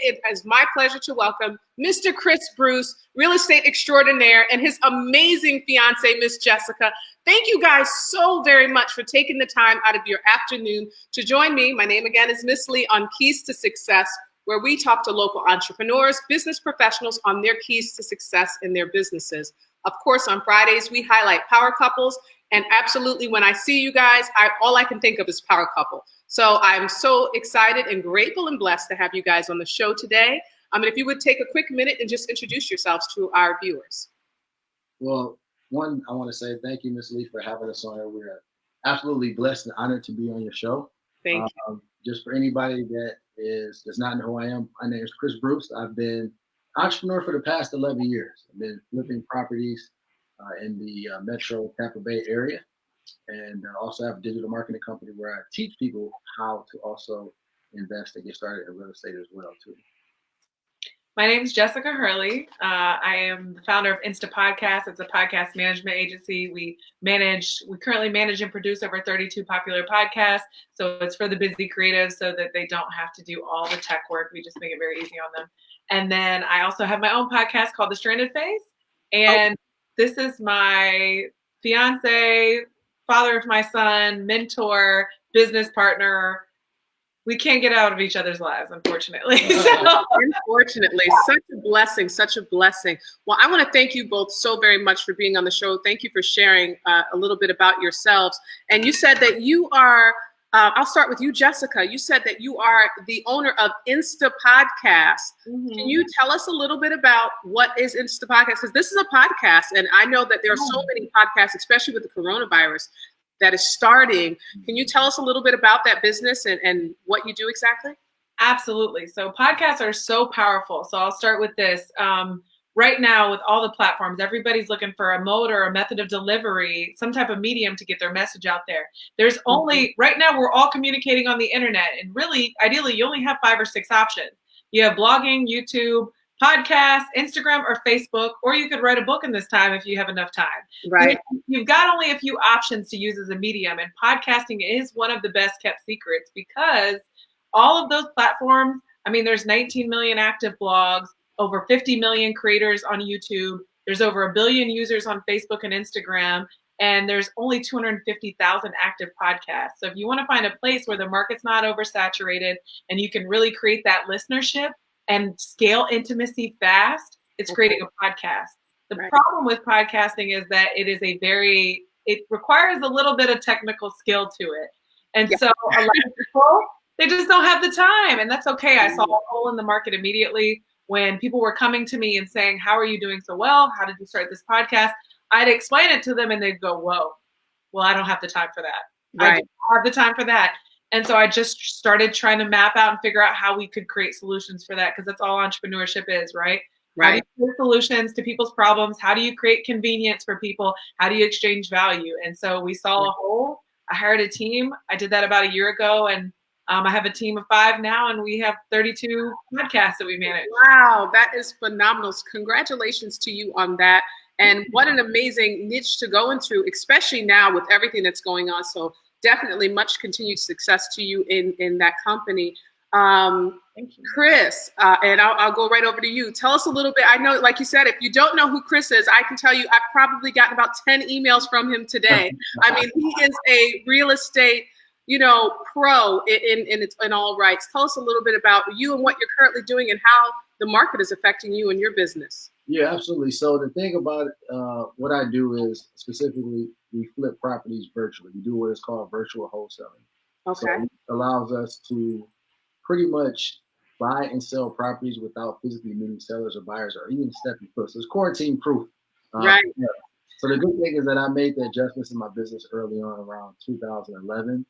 it is my pleasure to welcome Mr. Chris Bruce, real estate extraordinaire, and his amazing fiance, Miss Jessica. Thank you guys so very much for taking the time out of your afternoon to join me. My name again is Miss Lee on Keys to Success, where we talk to local entrepreneurs, business professionals on their keys to success in their businesses. Of course, on Fridays, we highlight power couples. And absolutely, when I see you guys, all I can think of is power couple. So I'm so excited and grateful and blessed to have you guys on the show today. If you would take a quick minute and just introduce yourselves to our viewers. Well, one, I want to say thank you, Ms. Lee, for having us on here. We're absolutely blessed and honored to be on your show. Thank you. Just for anybody that does not know who I am, my name is Chris Bruce. I've been entrepreneur for the past 11 years. I've been flipping properties in the Metro Tampa Bay area, and also have a digital marketing company where I teach people how to also invest and get started in real estate as well too. My name is Jessica Hurley. I am the founder of Insta Podcast. It's a podcast management agency. We currently manage and produce over 32 popular podcasts. So it's for the busy creatives so that they don't have to do all the tech work. We just make it very easy on them. And then I also have my own podcast called The Stranded Phase. And this is my fiance, father of my son, mentor, business partner. We can't get out of each other's lives, unfortunately. Unfortunately, such a blessing, such a blessing. Well, I want to thank you both so very much for being on the show. Thank you for sharing a little bit about yourselves. And you said that you are, I'll start with you, Jessica. You said that you are the owner of Insta Podcast. Mm-hmm. Can you tell us a little bit about what is Insta Podcast? Because this is a podcast, and I know that there are so many podcasts, especially with the coronavirus, that is starting. Can you tell us a little bit about that business and what you do exactly? Absolutely. So podcasts are so powerful. So I'll start with this. Right now, with all the platforms, everybody's looking for a mode or a method of delivery, some type of medium to get their message out there. There's only, right now, we're all communicating on the internet. And really, ideally, you only have 5 or 6 options. You have blogging, YouTube, podcast, Instagram, or Facebook, or you could write a book in this time if you have enough time. Right. You've got only a few options to use as a medium, and podcasting is one of the best kept secrets because all of those platforms, there's 19 million active blogs, over 50 million creators on YouTube. There's over 1 billion users on Facebook and Instagram, and there's only 250,000 active podcasts. So if you want to find a place where the market's not oversaturated and you can really create that listenership and scale intimacy fast, it's creating a podcast. The problem with podcasting is that it requires a little bit of technical skill to it. And so a lot of people, they just don't have the time, and that's okay. I saw a hole in the market immediately when people were coming to me and saying, how are you doing so well? How did you start this podcast? I'd explain it to them and they'd go, whoa, well, I don't have the time for that. I don't have the time for that. And so I just started trying to map out and figure out how we could create solutions for that, because that's all entrepreneurship is, right? How do you create solutions to people's problems? How do you create convenience for people? How do you exchange value? And so we saw a hole. I hired a team. I did that about a year ago, and I have a team of 5 now, and we have 32 podcasts that we manage. Wow, that is phenomenal. Congratulations to you on that. And what an amazing niche to go into, especially now with everything that's going on. So definitely much continued success to you in that company. Thank you. Chris, and I'll go right over to you. Tell us a little bit. I know, like you said, if you don't know who Chris is, I can tell you I've probably gotten about 10 emails from him today. He is a real estate pro in all rights. Tell us a little bit about you and what you're currently doing and how the market is affecting you and your business. Yeah, absolutely. So the thing about what I do is specifically we flip properties virtually. We do what is called virtual wholesaling. Okay. So it allows us to pretty much buy and sell properties without physically meeting sellers or buyers or even stepping foot. So it's quarantine proof. Right. Yeah. So the good thing is that I made the adjustments in my business early on around 2011.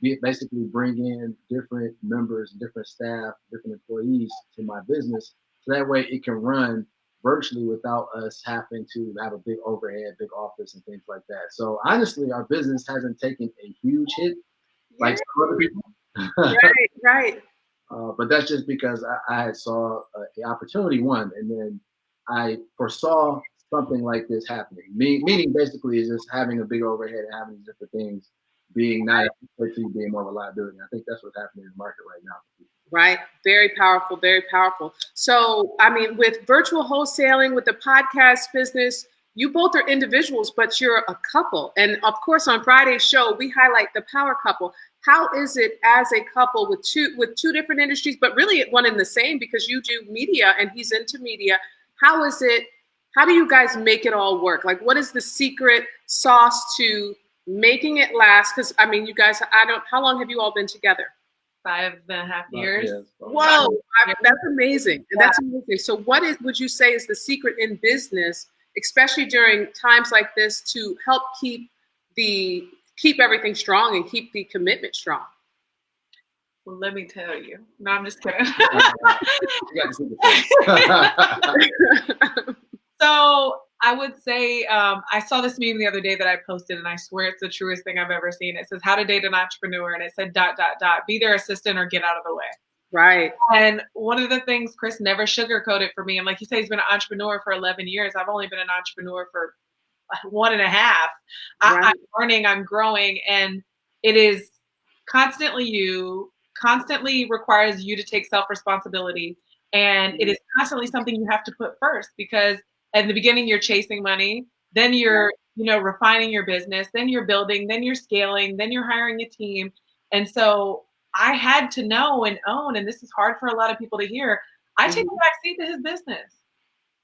We basically bring in different members, different staff, different employees to my business. So that way it can run virtually without us having to have a big overhead, big office and things like that. So honestly, our business hasn't taken a huge hit like some other people. Right. But that's just because I saw the opportunity, one, and then I foresaw something like this happening. Meaning basically is just having a big overhead and having these different things being not being more of a liability. I think that's what's happening in the market right now. Right. Very powerful, very powerful. So, I mean, with virtual wholesaling, with the podcast business, you both are individuals, but you're a couple. And of course, on Friday's show, we highlight the power couple. How is it as a couple with two different industries, but really one and the same, because you do media and he's into media? How is it? How do you guys make it all work? Like, what is the secret sauce to making it last? Because I mean, you guys, how long have you all been together? 5.5 years. Whoa, that's amazing. And that's amazing. So would you say is the secret in business, especially during times like this, to help keep everything strong and keep the commitment strong? Well, let me tell you. No, I'm just kidding. So I would say I saw this meme the other day that I posted, and I swear it's the truest thing I've ever seen. It says, "How to date an entrepreneur," and it said ... be their assistant or get out of the way. Right. And one of the things Chris never sugarcoated for me, and like you say, he's been an entrepreneur for 11 years. I've only been an entrepreneur for 1.5. Right. I'm learning, I'm growing, and it is constantly requires you to take self-responsibility. And it is constantly something you have to put first, because at the beginning you're chasing money, then you're, refining your business, then you're building, then you're scaling, then you're hiring a team. And so I had to know and own, and this is hard for a lot of people to hear, I take a back seat to his business.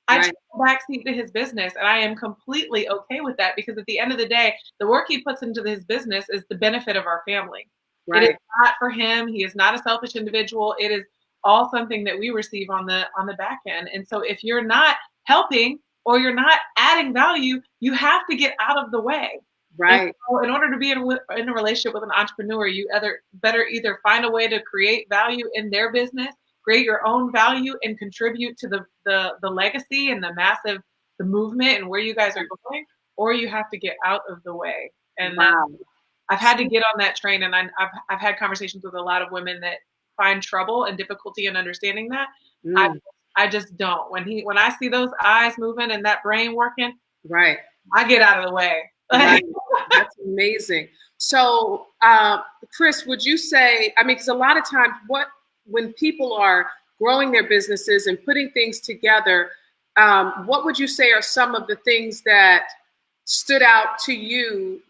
I take a back seat to his business, and I am completely okay with that, because at the end of the day, the work he puts into his business is the benefit of our family. Right. It is not for him. He is not a selfish individual. It is all something that we receive on the back end. And so if you're not helping or you're not adding value, you have to get out of the way. Right. So in order to be in a relationship with an entrepreneur, you better either find a way to create value in their business, create your own value, and contribute to the legacy and the movement and where you guys are going, or you have to get out of the way. And I've had to get on that train, and I've had conversations with a lot of women that find trouble and difficulty in understanding that. I just don't. When I see those eyes moving and that brain working, right, I get out of the way. Right. That's amazing. So, Chris, would you say? I mean, because a lot of times, when people are growing their businesses and putting things together, what would you say are some of the things that stood out to you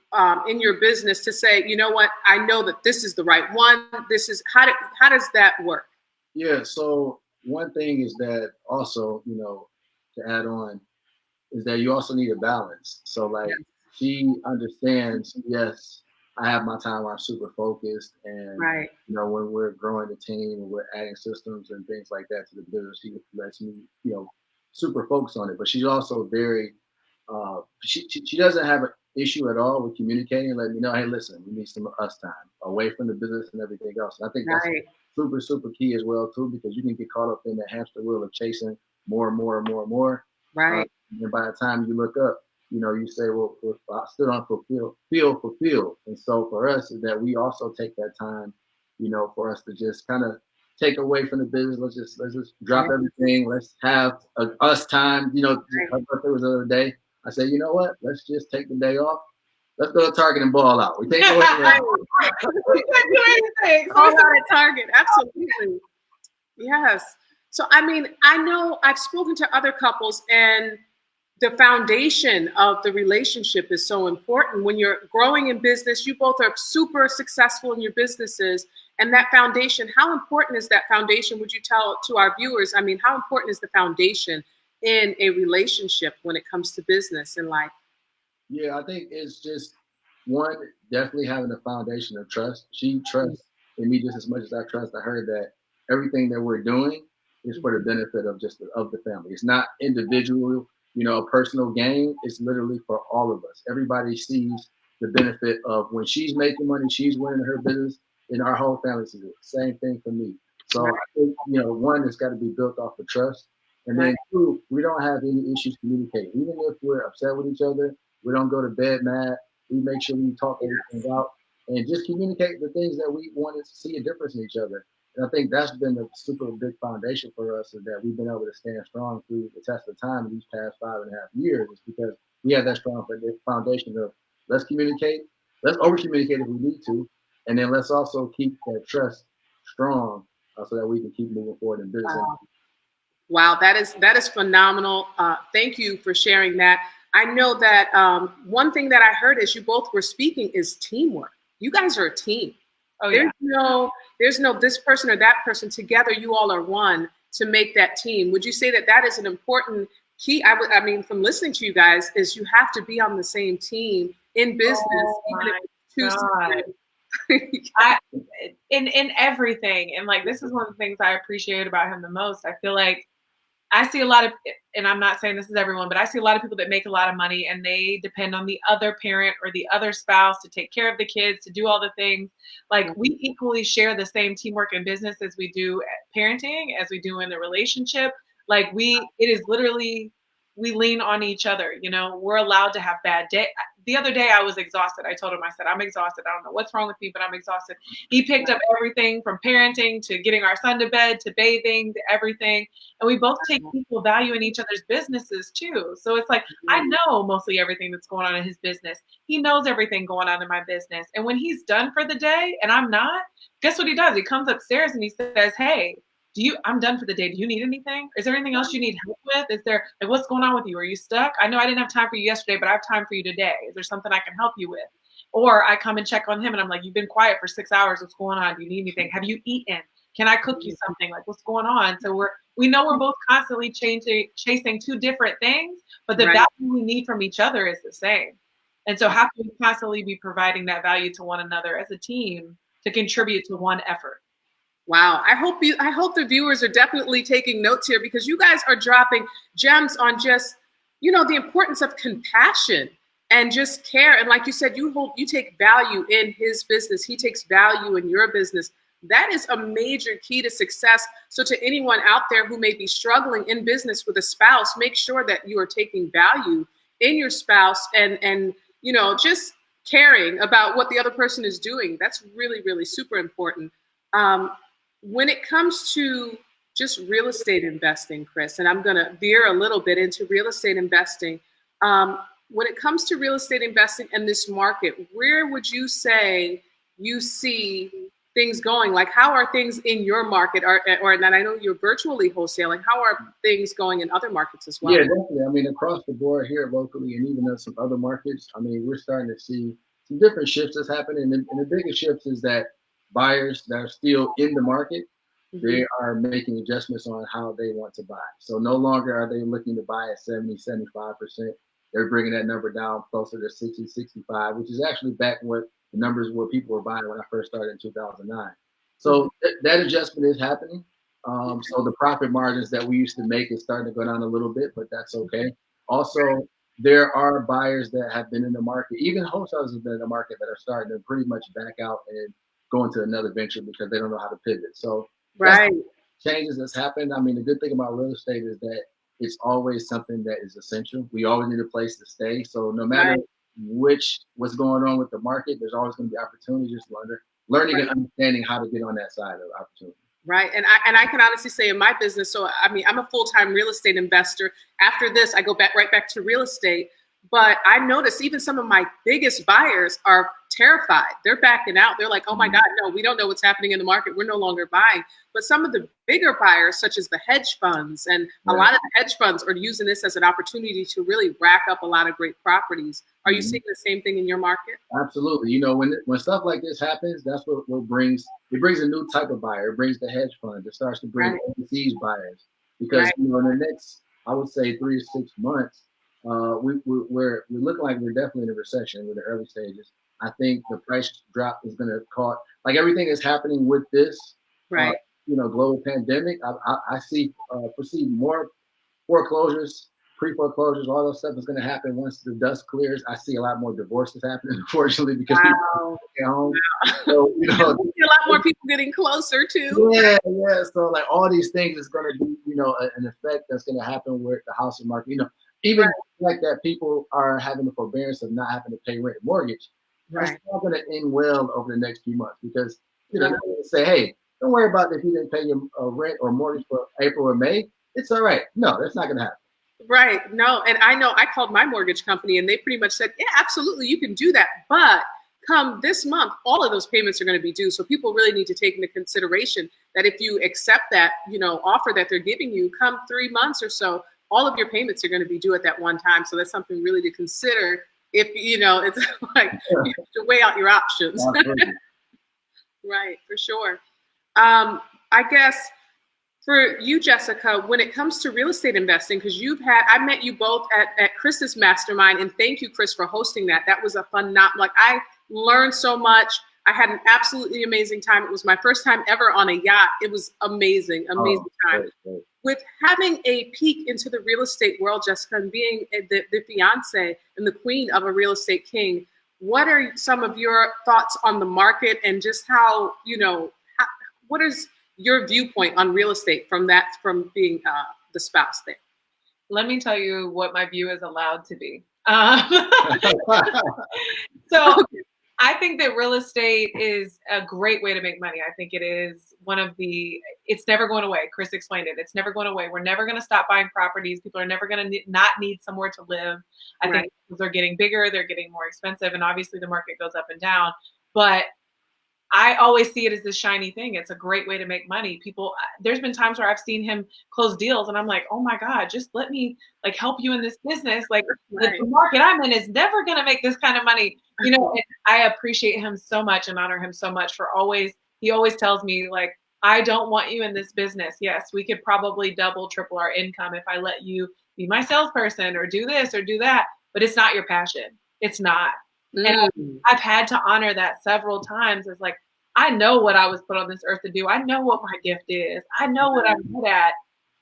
in your business to say, you know what, I know that this is the right one. This is how does that work? Yeah. So one thing is that also, to add on, is that you also need a balance. So like she understands, yes, I have my time where I'm super focused, and when we're growing the team and we're adding systems and things like that to the business, she lets me, super focus on it. But she's also very she doesn't have an issue at all with communicating and letting me know, hey, listen, we need some us time away from the business and everything else. And I think that's super, super key as well, too, because you can get caught up in the hamster wheel of chasing more and more and more and more. Right. And by the time you look up, you say, well, I still don't feel fulfilled. And so for us is that we also take that time, for us to just kind of take away from the business. Let's just drop everything. Let's have us time. Her birthday was the other day. I said, you know what? Let's just take the day off. Let's go to Target and ball out. We take away from we can't do anything. Go out at Target. Absolutely. Yes. So, I mean, I know I've spoken to other couples, and the foundation of the relationship is so important. When you're growing in business, you both are super successful in your businesses. And that foundation, how important is that foundation? Would you tell to our viewers? I mean, how important is the foundation in a relationship when it comes to business and life? Yeah, I think it's just one, definitely having a foundation of trust. She trusts in me just as much as I trust her, that everything that we're doing is for the benefit of the family. It's not individual, a personal gain. It's literally for all of us. Everybody sees the benefit of when she's making money, she's winning her business, and our whole family sees it. Same thing for me. So I think, one, it's got to be built off of trust. And then two, we don't have any issues communicating. Even if we're upset with each other, we don't go to bed mad. We make sure we talk everything out and just communicate the things that we wanted to see a difference in each other. And I think that's been a super big foundation for us, is that we've been able to stand strong through the test of time these past 5.5 years, is because we have that strong foundation of let's communicate, let's over communicate if we need to, and then let's also keep that trust strong so that we can keep moving forward in business. Wow, that is phenomenal. Thank you for sharing that. I know that one thing that I heard as you both were speaking is teamwork. You guys are a team. Oh, There's no this person or that person. Together, you all are one to make that team. Would you say that that is an important key? I mean, from listening to you guys, is you have to be on the same team in business, even if in everything. And like, this is one of the things I appreciate about him the most. I feel like I see a lot of, and I'm not saying this is everyone, but I see a lot of people that make a lot of money and they depend on the other parent or the other spouse to take care of the kids, to do all the things. Like, we equally share the same teamwork in business as we do at parenting, as we do in the relationship. Like, it is literally, we lean on each other. You know, we're allowed to have bad day. The other day I was exhausted. I told him, I said, I'm exhausted. I don't know what's wrong with me, but I'm exhausted. He picked up everything from parenting to getting our son to bed to bathing to everything. And we both take equal value in each other's businesses too. So it's like, I know mostly everything that's going on in his business. He knows everything going on in my business. And when he's done for the day and I'm not, guess what he does? He comes upstairs and he says, hey, I'm done for the day. Do you need anything? Is there anything else you need help with? Is there, like, what's going on with you? Are you stuck? I know I didn't have time for you yesterday, but I have time for you today. Is there something I can help you with? Or I come and check on him and I'm like, you've been quiet for 6 hours. What's going on? Do you need anything? Have you eaten? Can I cook you something? Like, what's going on? So we know we're both constantly chasing two different things, but the value we need from each other is the same. And so how can we constantly be providing that value to one another as a team to contribute to one effort? Wow. I hope the viewers are definitely taking notes here, because you guys are dropping gems on just, the importance of compassion and just care. And like you said, you take value in his business. He takes value in your business. That is a major key to success. So to anyone out there who may be struggling in business with a spouse, make sure that you are taking value in your spouse and just caring about what the other person is doing. That's really, really super important. When it comes to just real estate investing, Chris, and I'm going to veer a little bit into real estate investing. When it comes to real estate investing in this market, where would you say you see things going? Like, how are things in your market? Or and I know you're virtually wholesaling. How are things going in other markets as well? Yeah, definitely. I mean, across the board here locally and even in some other markets, I mean, we're starting to see some different shifts that's happening. And the biggest shift is that buyers that are still in the market, they are making adjustments on how they want to buy. So no longer are they looking to buy at 70, 75%. They're bringing that number down closer to 60, 65, which is actually back what the numbers where people were buying when I first started in 2009. So that adjustment is happening. So the profit margins that we used to make is starting to go down a little bit, but that's okay. Also, there are buyers that have been in the market, even wholesalers have been in the market, that are starting to pretty much back out and go into another venture because they don't know how to pivot. So changes that's happened. I mean, the good thing about real estate is that it's always something that is essential. We always need a place to stay. So no matter what's going on with the market, there's always going to be opportunity. Just learning and understanding how to get on that side of opportunity. Right. And I can honestly say in my business, so I mean, I'm a full-time real estate investor. After this, I go right back to real estate. But I noticed even some of my biggest buyers are terrified. They're backing out. They're like, oh my God, no, we don't know what's happening in the market. We're no longer buying. But some of the bigger buyers, such as the hedge funds, and a lot of the hedge funds are using this as an opportunity to really rack up a lot of great properties. Are you seeing the same thing in your market? Absolutely. When stuff like this happens, that's what brings a new type of buyer. It brings the hedge fund. It starts to bring overseas buyers. Because in the next, I would say 3 to 6 months, we're looking like we're definitely in a recession with the early stages. I think the price drop is going to cause, like everything is happening with this, global pandemic. I foresee more foreclosures, pre-foreclosures, all those stuff is going to happen once the dust clears. I see a lot more divorces happening, unfortunately, because people get home. So, I see a lot more people getting closer too. Yeah. So like all these things is going to be, an effect that's going to happen with the housing market. Even like that, people are having the forbearance of not having to pay rent and mortgage. That's not going to end well over the next few months because they're going to say, hey, don't worry about if you didn't pay your rent or mortgage for April or May. It's all right. No, that's not going to happen. Right. No. And I know I called my mortgage company and they pretty much said, yeah, absolutely, you can do that. But come this month, all of those payments are going to be due. So people really need to take into consideration that if you accept that, offer that they're giving you, come 3 months or so, all of your payments are going to be due at that one time. So that's something really to consider if, it's like you have to weigh out your options. Right, for sure. I guess for you, Jessica, when it comes to real estate investing, because I met you both at Chris's mastermind, and thank you, Chris, for hosting that. That was a fun, I learned so much. I had an absolutely amazing time. It was my first time ever on a yacht. It was amazing time. Great. With having a peek into the real estate world, Jessica, and being the fiance and the queen of a real estate king, what are some of your thoughts on the market and just how, what is your viewpoint on real estate from being the spouse there? Let me tell you what my view is allowed to be. So I think that real estate is a great way to make money. I think it is it's never going away. Chris explained it. It's never going away. We're never going to stop buying properties. People are never going to not need somewhere to live. I think they're getting bigger, they're getting more expensive, and obviously the market goes up and down. But I always see it as this shiny thing. It's a great way to make money. There's been times where I've seen him close deals and I'm like, oh my God, just let me help you in this business. The market I'm in is never going to make this kind of money. And I appreciate him so much and honor him so much for he always tells me I don't want you in this business. Yes, we could probably double, triple our income if I let you be my salesperson or do this or do that, but it's not your passion. It's not. And I've had to honor that several times. It's I know what I was put on this earth to do. I know what my gift is. I know what I'm good at.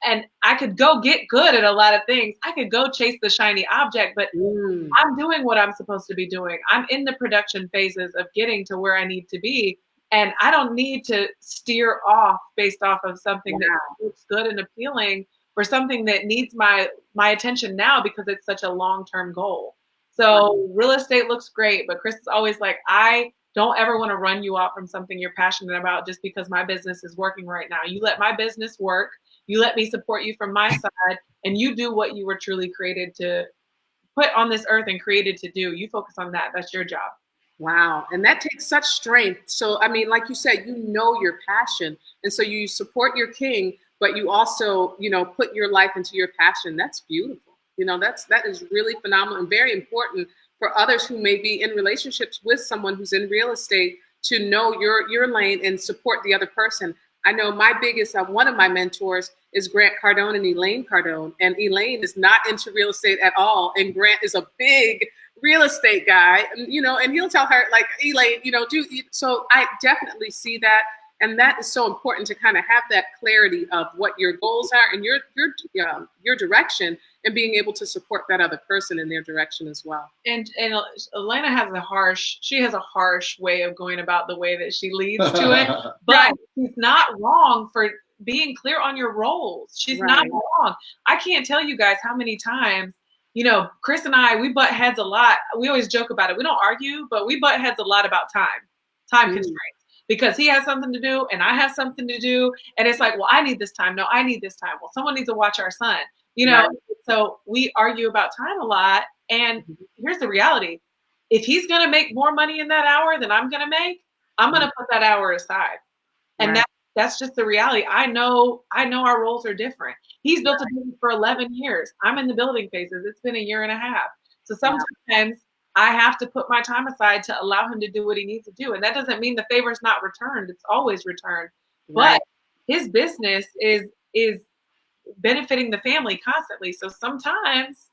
And I could go get good at a lot of things. I could go chase the shiny object, but I'm doing what I'm supposed to be doing. I'm in the production phases of getting to where I need to be. And I don't need to steer off based off of something that looks good and appealing for something that needs my attention now because it's such a long-term goal. So real estate looks great, but Chris is always I don't ever want to run you off from something you're passionate about just because my business is working right now. You let my business work. You let me support you from my side, and you do what you were truly created to put on this earth and created to do. You focus on that. That's your job. Wow. And that takes such strength. So, like you said, your passion. And so you support your king, but you also, put your life into your passion. That's beautiful. That is really phenomenal and very important for others who may be in relationships with someone who's in real estate to know your lane and support the other person. I know my biggest, one of my mentors is Grant Cardone and Elaine Cardone. And Elaine is not into real estate at all. And Grant is a big real estate guy, and he'll tell her Elaine, so I definitely see that. And that is so important to kind of have that clarity of what your goals are and your direction, and being able to support that other person in their direction as well. And Elena has a harsh way of going about the way that she leads to it, but she's not wrong for being clear on your roles. She's not wrong. I can't tell you guys how many times, Chris and I, we butt heads a lot. We always joke about it. We don't argue, but we butt heads a lot about time constraints. Because he has something to do and I have something to do. And it's well, I need this time. No, I need this time. Well, someone needs to watch our son, So we argue about time a lot. And here's the reality. If he's going to make more money in that hour than I'm going to make, I'm going to put that hour aside. And that's just the reality. I know our roles are different. He's built a business for 11 years. I'm in the building phases. It's been a year and a half. So sometimes I have to put my time aside to allow him to do what he needs to do. And that doesn't mean the favor is not returned. It's always returned. But his business is benefiting the family constantly. So sometimes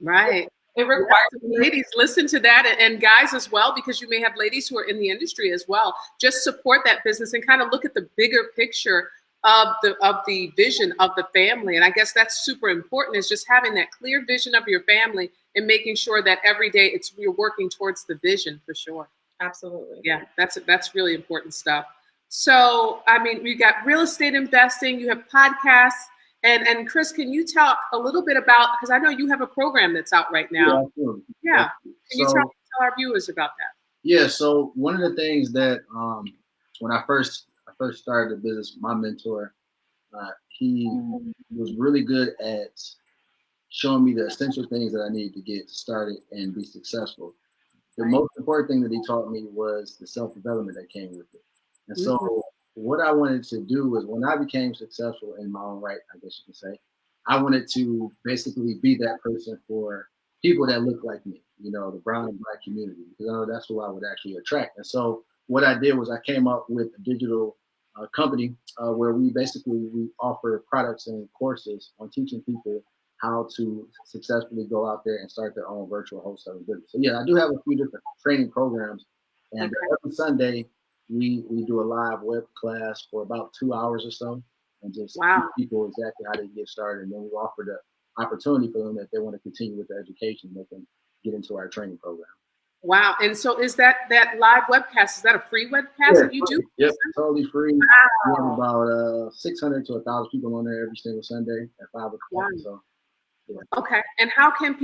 it requires ladies, listen to that, and guys as well, because you may have ladies who are in the industry as well. Just support that business and kind of look at the bigger picture of the vision of the family. And I guess that's super important, is just having that clear vision of your family and making sure that every day you're working towards the vision, for sure. Absolutely. Yeah, that's really important stuff. So, we got real estate investing, you have podcasts, and Chris, can you talk a little bit about, because I know you have a program that's out right now. Yeah, absolutely. Yeah. Can you tell our viewers about that? Yeah, so one of the things that when I first started the business, my mentor, he was really good at showing me the essential things that I needed to get started and be successful. the most important thing that he taught me was the self-development that came with it. And so what I wanted to do was, when I became successful in my own right, I guess you can say, I wanted to basically be that person for people that look like me, the brown and black community, because I know that's who I would actually attract. And so what I did was I came up with a digital company where we offer products and courses on teaching people how to successfully go out there and start their own virtual wholesaling business. So yeah, I do have a few different training programs, and every Sunday we do a live web class for about 2 hours or so, and just teach people exactly how to get started. And then we offer the opportunity for them, if they want to continue with their education, they can get into our training program. Wow. And so is that live webcast, is that a free webcast that you do? Yep, totally free. We have about 600 to 1,000 people on there every single Sunday at 5 o'clock. Wow. So, yeah. Okay. And how can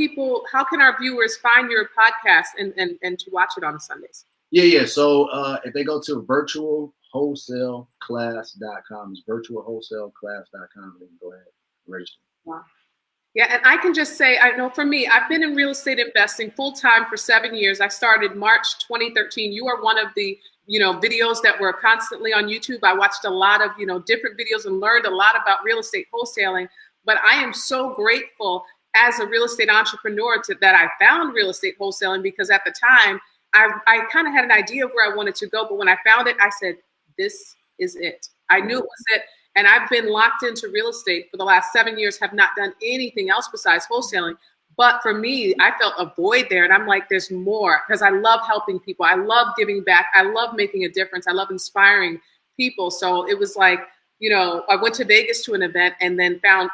our viewers find your podcast and to watch it on Sundays? Yeah. So if they go to virtualwholesaleclass.com, it's virtualwholesaleclass.com, they can go ahead and register. Wow. Yeah, and I can just say, I know for me, I've been in real estate investing full time for 7 years. I started March 2013. You are one of the, videos that were constantly on YouTube. I watched a lot of, different videos and learned a lot about real estate wholesaling. But I am so grateful as a real estate entrepreneur that I found real estate wholesaling, because at the time I kind of had an idea of where I wanted to go. But when I found it, I said, this is it. I knew it was it. And I've been locked into real estate for the last 7 years, have not done anything else besides wholesaling. But for me, I felt a void there. And I'm like, there's more, because I love helping people. I love giving back. I love making a difference. I love inspiring people. So it was like, I went to Vegas to an event and then found,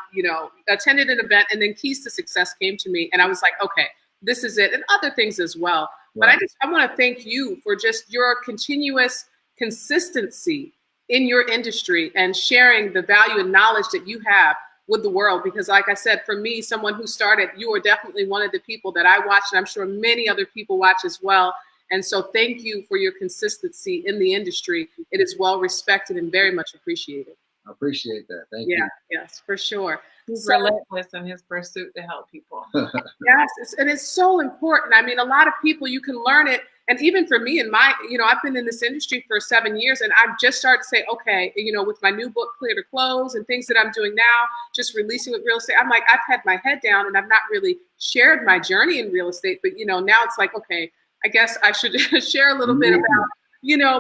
attended an event, and then Keys to Success came to me. And I was like, okay, this is it. And other things as well. Right. But I want to thank you for just your continuous consistency in your industry and sharing the value and knowledge that you have with the world. Because like I said, for me, someone who started, you are definitely one of the people that I watch, and I'm sure many other people watch as well. And so thank you for your consistency in the industry. It is well respected and very much appreciated. I appreciate that. Thank you. Yes, for sure. He's relentless in his pursuit to help people. Yes, and it's so important. I mean, a lot of people, you can learn it. And even for me, I've been in this industry for 7 years, and I've just started to say, okay, with my new book, Clear to Close, and things that I'm doing now, just releasing with real estate, I'm like, I've had my head down and I've not really shared my journey in real estate. But, now it's like, okay, I guess I should share a little bit about,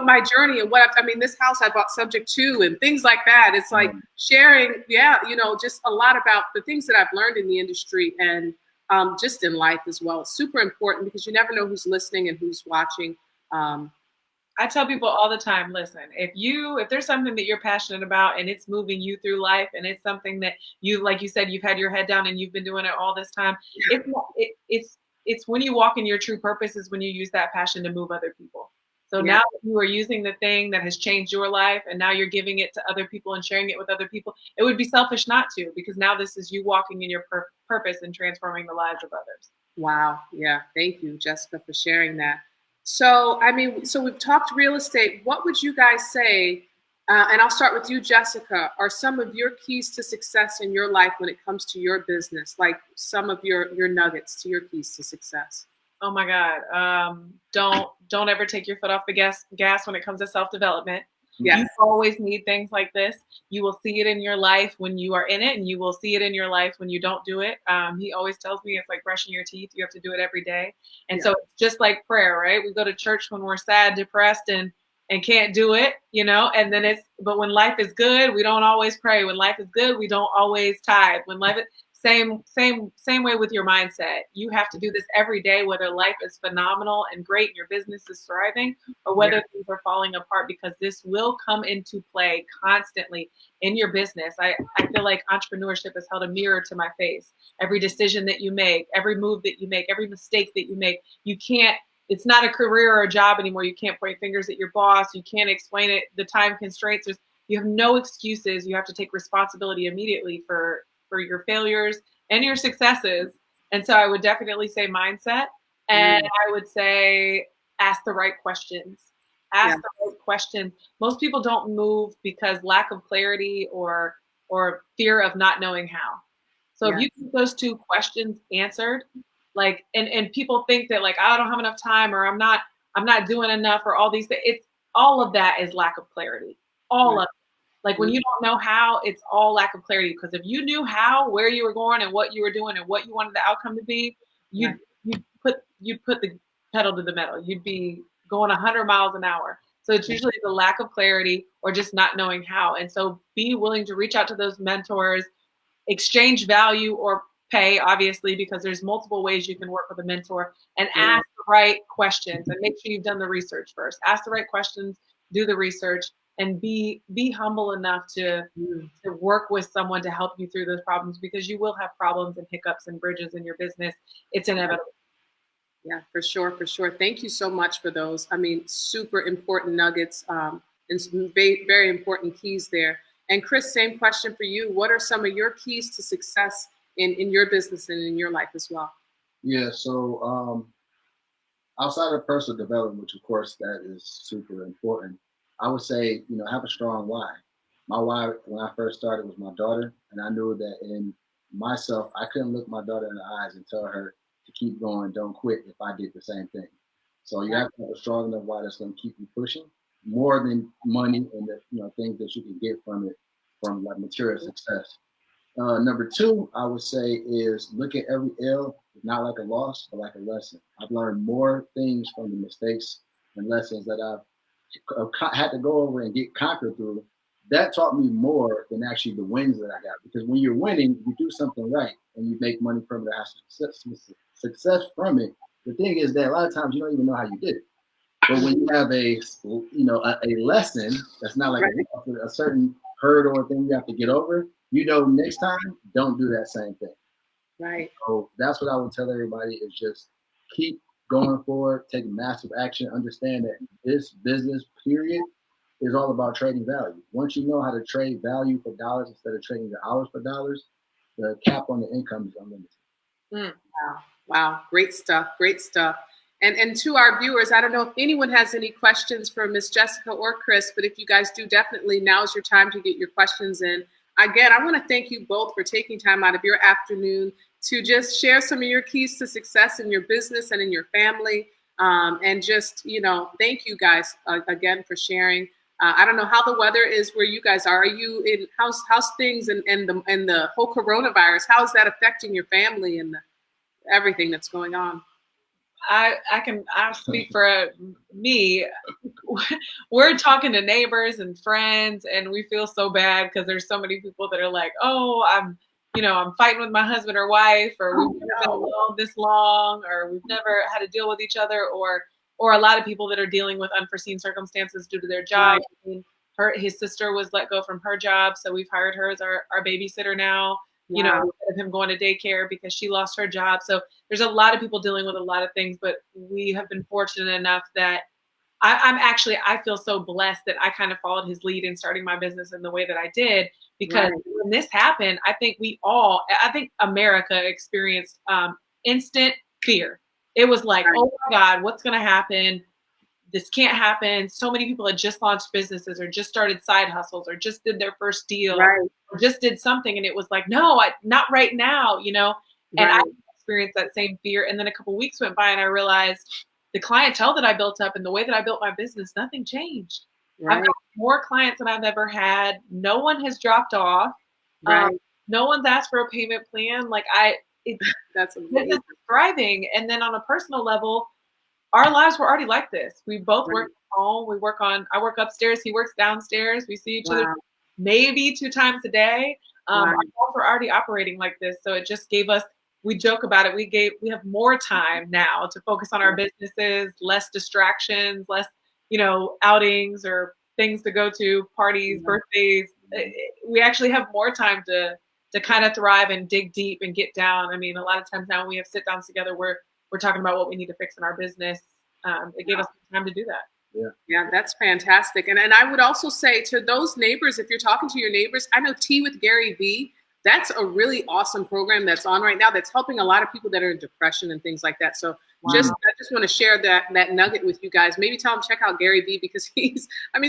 my journey and this house I bought subject to and things like that. It's like sharing, just a lot about the things that I've learned in the industry and just in life as well. It's super important because you never know who's listening and who's watching. I tell people all the time, listen, if there's something that you're passionate about and it's moving you through life and it's something that like you said, you've had your head down and you've been doing it all this time, it's when you walk in your true purpose is when you use that passion to move other people. So now you are using the thing that has changed your life and now you're giving it to other people and sharing it with other people. It would be selfish not to, because now this is you walking in your purpose and transforming the lives of others. Wow. Yeah. Thank you, Jessica, for sharing that. So, we've talked real estate. What would you guys say, and I'll start with you, Jessica, are some of your keys to success in your life when it comes to your business, like some of your nuggets to your keys to success? Oh my God. Don't ever take your foot off the gas when it comes to self-development. Yes. You always need things like this. You will see it in your life when you are in it, and you will see it in your life when you don't do it. He always tells me it's like brushing your teeth. You have to do it every day. And so it's just like prayer, right? We go to church when we're sad, depressed, and can't do it, and then but when life is good, we don't always pray. When life is good, we don't always tithe. When life is same way with your mindset. You have to do this every day, whether life is phenomenal and great and your business is thriving, or whether things are falling apart, because this will come into play constantly in your business. I feel like entrepreneurship has held a mirror to my face. Every decision that you make, every move that you make, every mistake that you make, it's not a career or a job anymore. You can't point fingers at your boss. You can't explain it. The time constraints, you have no excuses. You have to take responsibility immediately for your failures and your successes. And so I would definitely say mindset. And I would say ask the right questions. Ask the right questions. Most people don't move because lack of clarity or fear of not knowing how. So if you keep those two questions answered, Like, and people think that like, I don't have enough time, or I'm not doing enough, or all these things. It's all of that is lack of clarity. All of it. Like when you don't know how, it's all lack of clarity. Because if you knew how, where you were going and what you were doing and what you wanted the outcome to be, you'd put the pedal to the metal. You'd be going 100 miles an hour. So it's usually the lack of clarity or just not knowing how. And so be willing to reach out to those mentors, exchange value or pay, obviously, because there's multiple ways you can work with a mentor, and ask the right questions, and make sure you've done the research first. Ask the right questions, do the research, and be humble enough to work with someone to help you through those problems, because you will have problems and hiccups and bridges in your business. It's inevitable. Yeah, for sure, for sure. Thank you so much for those. I mean, super important nuggets and some very, very important keys there. And Chris, same question for you. What are some of your keys to success in your business and in your life as well? Yeah, so outside of personal development, which of course that is super important, I would say, have a strong why. My why when I first started was my daughter, and I knew that in myself, I couldn't look my daughter in the eyes and tell her to keep going, don't quit if I did the same thing. So you have to have a strong enough why that's going to keep you pushing more than money and the things that you can get from it, from like material success. Number two, I would say, is look at every L not like a loss, but like a lesson. I've learned more things from the mistakes and lessons that I've had to go over and get conquered through. That taught me more than actually the wins that I got. Because when you're winning, you do something right and you make money from it, or have success from it. The thing is that a lot of times you don't even know how you did it. But when you have a lesson that's not like a certain hurdle or thing you have to get over, next time, don't do that same thing. Right. So that's what I would tell everybody, is just keep going forward, take massive action, understand that this business period is all about trading value. Once you know how to trade value for dollars instead of trading the hours for dollars, the cap on the income is unlimited. Wow. Great stuff. Great stuff. And to our viewers, I don't know if anyone has any questions for Miss Jessica or Chris, but if you guys do, definitely now's your time to get your questions in. Again, I want to thank you both for taking time out of your afternoon to just share some of your keys to success in your business and in your family. And just, thank you guys again for sharing. I don't know how the weather is where you guys are. Are you in how's things and the whole coronavirus? How is that affecting your family and everything that's going on? I'll speak for me. We're talking to neighbors and friends, and we feel so bad because there's so many people that are like, oh, I'm fighting with my husband or wife, or we've never been alone this long, or we've never had to deal with each other, or a lot of people that are dealing with unforeseen circumstances due to their job. His sister was let go from her job, so we've hired her as our babysitter now. Instead of him going to daycare because she lost her job. So there's a lot of people dealing with a lot of things, but we have been fortunate enough that I feel so blessed that I kind of followed his lead in starting my business in the way that I did, because when this happened, I think America experienced instant fear. It was like, oh my God, what's going to happen? This can't happen. So many people had just launched businesses or just started side hustles or just did their first deal or just did something. And it was like, no, not right now, And I experienced that same fear. And then a couple of weeks went by and I realized the clientele that I built up and the way that I built my business, nothing changed. I've got more clients than I've ever had. No one has dropped off. No one's asked for a payment plan. That's business is thriving. And then on a personal level, our lives were already like this. We both work from home. I work upstairs. He works downstairs. We see each other maybe 2 times a day. Our lives were already operating like this. So it just gave us, we joke about it. We have more time now to focus on our businesses, less distractions, less, outings or things to go to, parties, birthdays. We actually have more time to kind of thrive and dig deep and get down. I mean, a lot of times now when we have sit downs together, we're talking about what we need to fix in our business. It gave us time to do that. Yeah, that's fantastic. And I would also say to those neighbors, if you're talking to your neighbors, I know Tea with Gary Vee, that's a really awesome program that's on right now that's helping a lot of people that are in depression and things like that. So I just want to share that nugget with you guys. Maybe tell them check out Gary Vee, because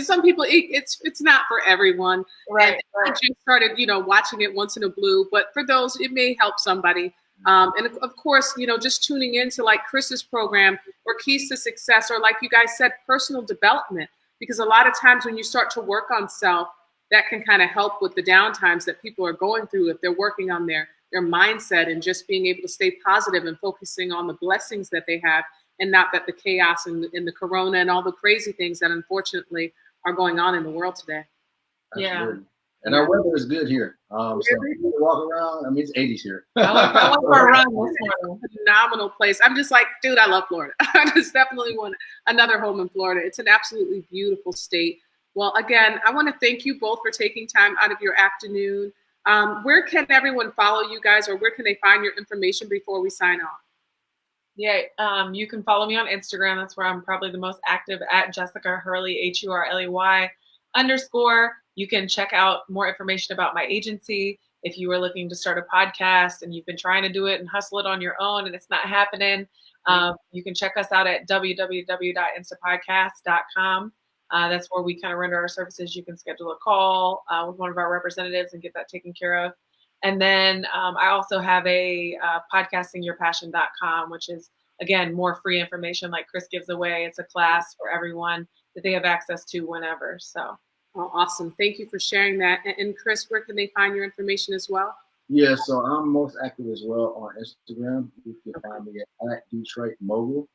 some people, it's not for everyone. I just started, watching it once in a blue, but for those, it may help somebody. And of course, just tuning into like Chris's program or Keys to Success, or like you guys said, personal development, because a lot of times when you start to work on self, that can kind of help with the downtimes that people are going through if they're working on their mindset and just being able to stay positive and focusing on the blessings that they have, and not that the chaos and the corona and all the crazy things that unfortunately are going on in the world today. Absolutely. And our weather is good here. So you walk around, I mean, it's 80s here. I went for a run this morning. Phenomenal place. I'm just like, dude, I love Florida. I just definitely want another home in Florida. It's an absolutely beautiful state. Well, again, I want to thank you both for taking time out of your afternoon. Where can everyone follow you guys, or where can they find your information before we sign off? Yeah, you can follow me on Instagram. That's where I'm probably the most active, at Jessica Hurley, HURLEY _. You can check out more information about my agency. If you were looking to start a podcast and you've been trying to do it and hustle it on your own and it's not happening, you can check us out at www.instapodcast.com. That's where we kind of render our services. You can schedule a call with one of our representatives and get that taken care of. And then I also have a podcastingyourpassion.com, which is, again, more free information like Chris gives away. It's a class for everyone that they have access to whenever. So. Oh, awesome. Thank you for sharing that. And Chris, where can they find your information as well? Yeah, so I'm most active as well on Instagram. You can find me at Detroit Mogul.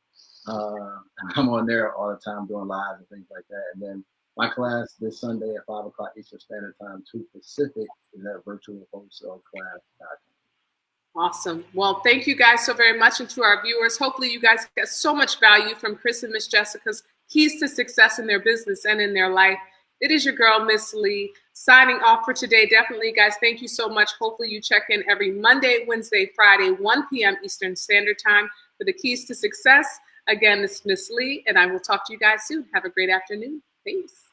I'm on there all the time doing lives and things like that. And then my class this Sunday at 5 o'clock Eastern Standard Time, 2 Pacific, is at virtualwholesaleclass.com. Awesome. Well, thank you guys so very much. And to our viewers, hopefully you guys get so much value from Chris and Miss Jessica's keys to success in their business and in their life. It is your girl, Miss Lee, signing off for today. Definitely, guys, thank you so much. Hopefully you check in every Monday, Wednesday, Friday, 1 p.m. Eastern Standard Time for the keys to success. Again, this is Miss Lee, and I will talk to you guys soon. Have a great afternoon. Peace.